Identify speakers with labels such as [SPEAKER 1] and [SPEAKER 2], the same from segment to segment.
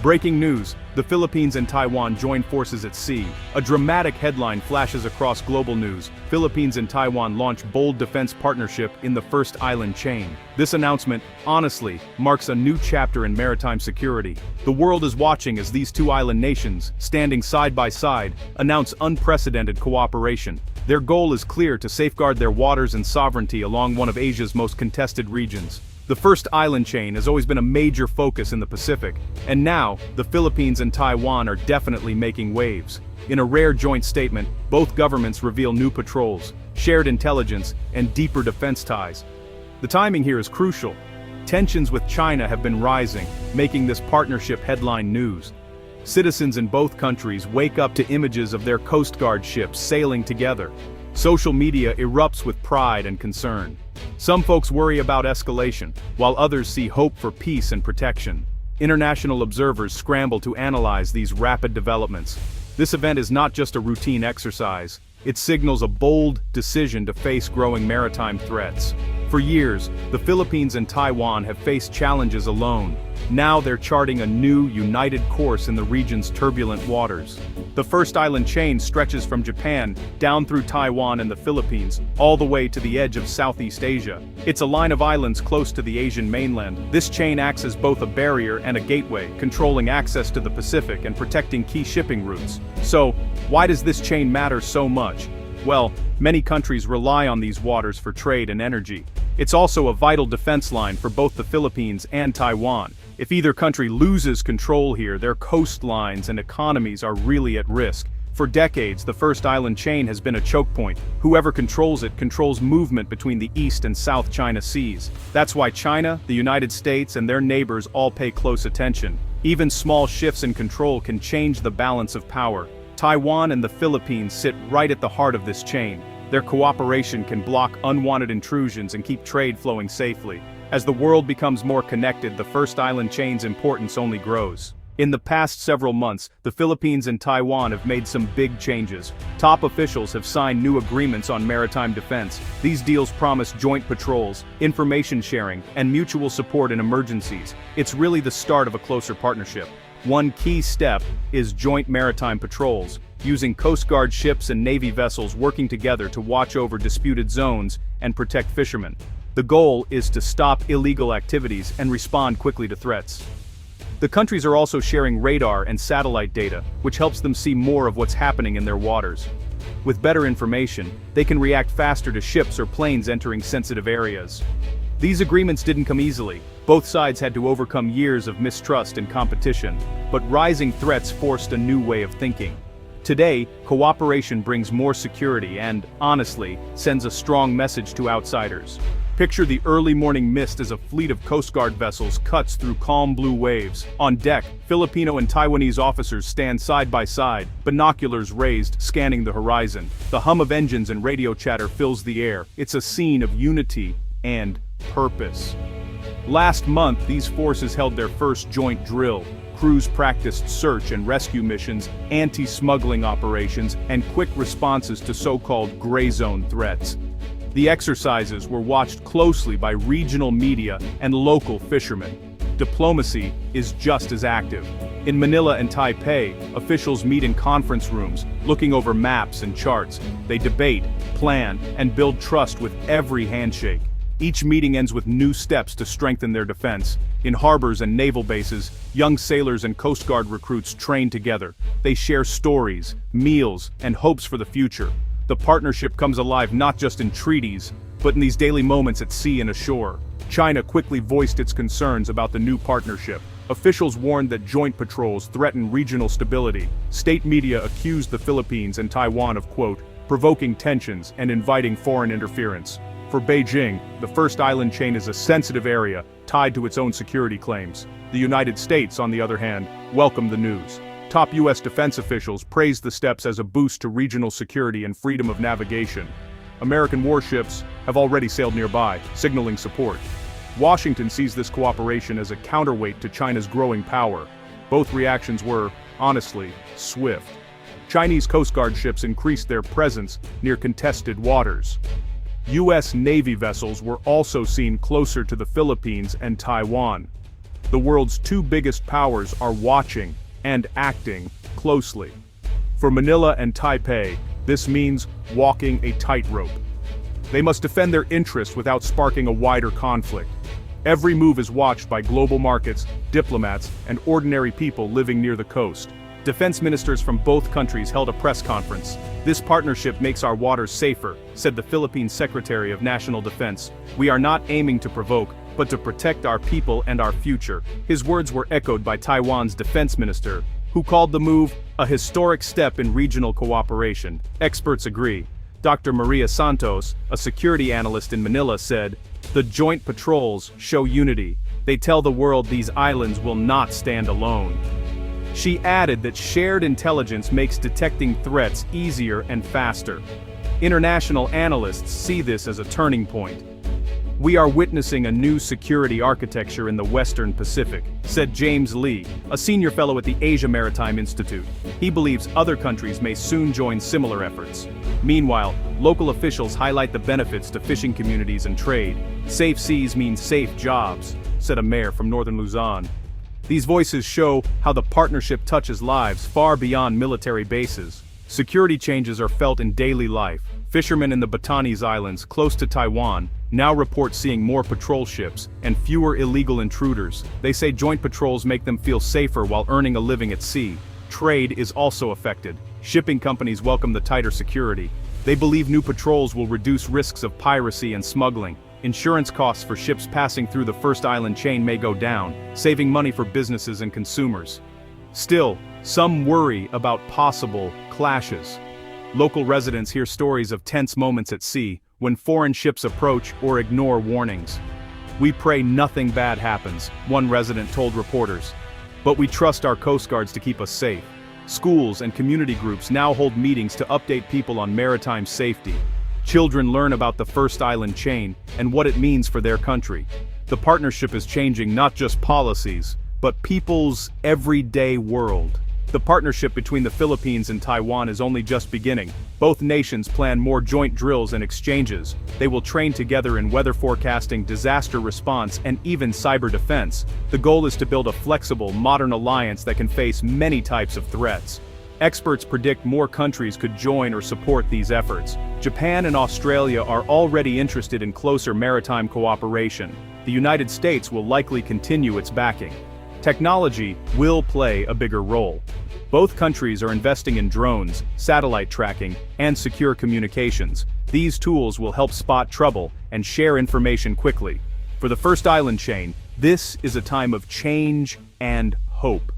[SPEAKER 1] Breaking news, the Philippines and Taiwan join forces at sea. A dramatic headline flashes across global news. Philippines and Taiwan launch bold defense partnership in the first island chain. This announcement, honestly, marks a new chapter in maritime security. The world is watching as these two island nations, standing side by side, announce unprecedented cooperation. Their goal is clear: to safeguard their waters and sovereignty along one of Asia's most contested regions. The first island chain has always been a major focus in the Pacific, and now, the Philippines and Taiwan are definitely making waves. In a rare joint statement, both governments reveal new patrols, shared intelligence, and deeper defense ties. The timing here is crucial. Tensions with China have been rising, making this partnership headline news. Citizens in both countries wake up to images of their Coast Guard ships sailing together. Social media erupts with pride and concern. Some folks worry about escalation, while others see hope for peace and protection. International observers scramble to analyze these rapid developments. This event is not just a routine exercise, it signals a bold decision to face growing maritime threats. For years, the Philippines and Taiwan have faced challenges alone. Now they're charting a new, united course in the region's turbulent waters. The first island chain stretches from Japan, down through Taiwan and the Philippines, all the way to the edge of Southeast Asia. It's a line of islands close to the Asian mainland. This chain acts as both a barrier and a gateway, controlling access to the Pacific and protecting key shipping routes. So, why does this chain matter so much? Well, many countries rely on these waters for trade and energy. It's also a vital defense line for both the Philippines and Taiwan. If either country loses control here, their coastlines and economies are really at risk. For decades, the first island chain has been a choke point. Whoever controls it controls movement between the East and South China Seas. That's why China, the United States, and their neighbors all pay close attention. Even small shifts in control can change the balance of power. Taiwan and the Philippines sit right at the heart of this chain. Their cooperation can block unwanted intrusions and keep trade flowing safely. As the world becomes more connected, the first island chain's importance only grows. In the past several months, the Philippines and Taiwan have made some big changes. Top officials have signed new agreements on maritime defense. These deals promise joint patrols, information sharing, and mutual support in emergencies. It's really the start of a closer partnership. One key step is joint maritime patrols, using Coast Guard ships and Navy vessels working together to watch over disputed zones and protect fishermen. The goal is to stop illegal activities and respond quickly to threats. The countries are also sharing radar and satellite data, which helps them see more of what's happening in their waters. With better information, they can react faster to ships or planes entering sensitive areas. These agreements didn't come easily. Both sides had to overcome years of mistrust and competition, but rising threats forced a new way of thinking. Today, cooperation brings more security and, honestly, sends a strong message to outsiders. Picture the early morning mist as a fleet of Coast Guard vessels cuts through calm blue waves. On deck, Filipino and Taiwanese officers stand side by side, binoculars raised, scanning the horizon. The hum of engines and radio chatter fills the air. It's a scene of unity and purpose. Last month, these forces held their first joint drill. Crews practiced search and rescue missions, anti-smuggling operations, and quick responses to so-called gray zone threats. The exercises were watched closely by regional media and local fishermen. Diplomacy is just as active. In Manila and Taipei, officials meet in conference rooms, looking over maps and charts. They debate, plan, and build trust with every handshake. Each meeting ends with new steps to strengthen their defense. In harbors and naval bases, young sailors and Coast Guard recruits train together. They share stories, meals, and hopes for the future. The partnership comes alive not just in treaties, but in these daily moments at sea and ashore. China quickly voiced its concerns about the new partnership. Officials warned that joint patrols threaten regional stability. State media accused the Philippines and Taiwan of, quote, provoking tensions and inviting foreign interference. For Beijing, the first island chain is a sensitive area, tied to its own security claims. The United States, on the other hand, welcomed the news. Top U.S. defense officials praised the steps as a boost to regional security and freedom of navigation. American warships have already sailed nearby, signaling support. Washington sees this cooperation as a counterweight to China's growing power. Both reactions were, honestly, swift. Chinese Coast Guard ships increased their presence near contested waters. U.S. Navy vessels were also seen closer to the Philippines and Taiwan. The world's two biggest powers are watching and acting closely. For Manila and Taipei, this means walking a tightrope. They must defend their interests without sparking a wider conflict. Every move is watched by global markets, diplomats, and ordinary people living near the coast. Defense ministers from both countries held a press conference. "This partnership makes our waters safer," said the Philippine Secretary of National Defense. "We are not aiming to provoke, but to protect our people and our future." His words were echoed by Taiwan's defense minister, who called the move a historic step in regional cooperation. Experts agree. Dr. Maria Santos, a security analyst in Manila, said, "The joint patrols show unity. They tell the world these islands will not stand alone." She added that shared intelligence makes detecting threats easier and faster. International analysts see this as a turning point. "We are witnessing a new security architecture in the Western Pacific," said James Lee, a senior fellow at the Asia Maritime Institute. He believes other countries may soon join similar efforts. Meanwhile, local officials highlight the benefits to fishing communities and trade. "Safe seas mean safe jobs," said a mayor from northern Luzon. These voices show how the partnership touches lives far beyond military bases. Security changes are felt in daily life. Fishermen in the Batanes Islands, close to Taiwan, now report seeing more patrol ships and fewer illegal intruders. They say joint patrols make them feel safer while earning a living at sea. Trade is also affected. Shipping companies welcome the tighter security. They believe new patrols will reduce risks of piracy and smuggling. Insurance costs for ships passing through the first island chain may go down, saving money for businesses and consumers. Still, some worry about possible clashes. Local residents hear stories of tense moments at sea, when foreign ships approach or ignore warnings. "We pray nothing bad happens," one resident told reporters. "But we trust our coast guards to keep us safe." Schools and community groups now hold meetings to update people on maritime safety. Children learn about the first island chain and what it means for their country. The partnership is changing not just policies, but people's everyday world. The partnership between the Philippines and Taiwan is only just beginning. Both nations plan more joint drills and exchanges. They will train together in weather forecasting, disaster response, and even cyber defense. The goal is to build a flexible, modern alliance that can face many types of threats. Experts predict more countries could join or support these efforts. Japan and Australia are already interested in closer maritime cooperation. The United States will likely continue its backing. Technology will play a bigger role. Both countries are investing in drones, satellite tracking, and secure communications. These tools will help spot trouble and share information quickly. For the first island chain, this is a time of change and hope.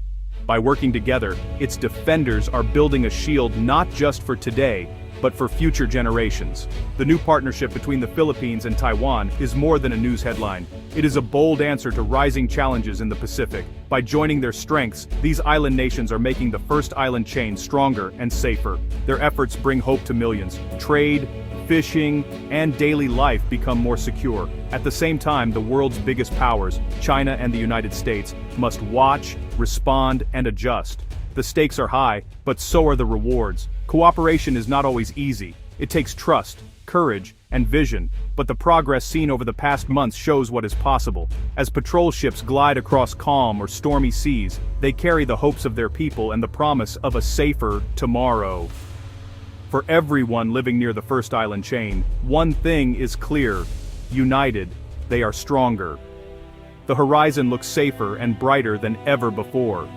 [SPEAKER 1] By working together, its defenders are building a shield not just for today, but for future generations. The new partnership between the Philippines and Taiwan is more than a news headline. It is a bold answer to rising challenges in the Pacific. By joining their strengths, these island nations are making the first island chain stronger and safer. Their efforts bring hope to millions. Trade, fishing, and daily life become more secure. At the same time, the world's biggest powers, China and the United States, must watch, respond, and adjust. The stakes are high, but so are the rewards. Cooperation is not always easy. It takes trust, courage, and vision, but the progress seen over the past months shows what is possible. As patrol ships glide across calm or stormy seas, they carry the hopes of their people and the promise of a safer tomorrow. For everyone living near the first island chain, one thing is clear: united, they are stronger. The horizon looks safer and brighter than ever before.